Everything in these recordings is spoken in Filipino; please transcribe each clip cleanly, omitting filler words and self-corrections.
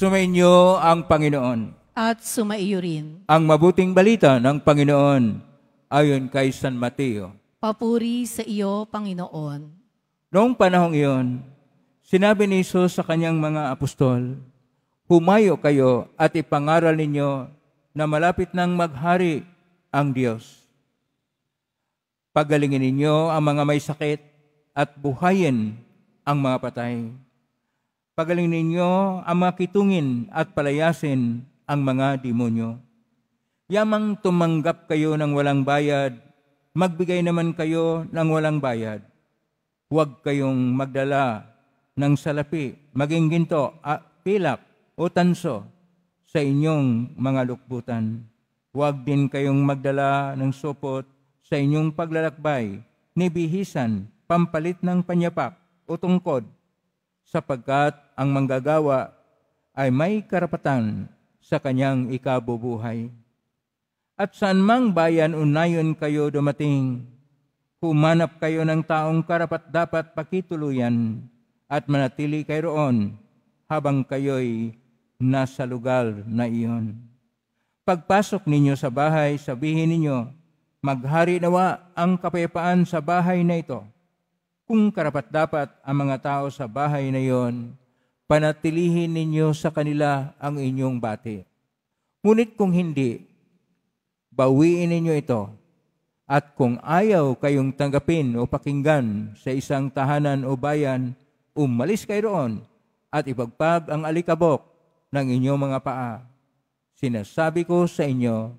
Sumainyo ang Panginoon. At sumaiyo rin. Ang mabuting balita ng Panginoon ayon kay San Mateo. Papuri sa iyo, Panginoon. Noong panahong iyon, sinabi ni Jesus sa kanyang mga apostol, "Humayo kayo at ipangaral ninyo na malapit nang maghari ang Diyos. Pagalingin ninyo ang mga may sakit at buhayin ang mga patay. Pagalingin ninyo ang mga kitungin at palayasin ang mga demonyo. Yamang tumanggap kayo ng walang bayad, magbigay naman kayo ng walang bayad. Huwag kayong magdala ng salapi, maging ginto, pilak o tanso sa inyong mga lukbutan. Huwag din kayong magdala ng supot sa inyong paglalakbay, ni bihisan, pampalit ng panyapak o tungkod, sapagkat ang manggagawa ay may karapatan sa kanyang ikabubuhay. At saan mang bayan unayon kayo dumating, humanap kayo ng taong karapat-dapat pakituluyan at manatili kayo roon habang kayo'y nasa lugar na iyon. Pagpasok ninyo sa bahay, sabihin ninyo, maghari nawa ang kapayapaan sa bahay na ito. Kung karapat-dapat ang mga tao sa bahay na iyon, panatilihin ninyo sa kanila ang inyong bati. Ngunit kung hindi, bawiin ninyo ito. At kung ayaw kayong tanggapin o pakinggan sa isang tahanan o bayan, umalis kayo roon at ipagpag ang alikabok ng inyong mga paa. Sinasabi ko sa inyo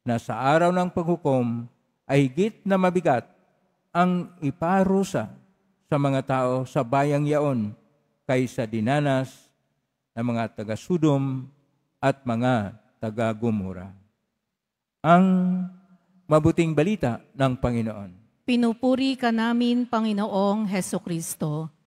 na sa araw ng paghukom ay higit na mabigat ang iparusa sa mga tao sa bayang yaon kaysa dinanas ng mga taga-Sodom at mga taga-Gomora. Ang mabuting balita ng Panginoon. Pinupuri ka namin, Panginoong Hesukristo.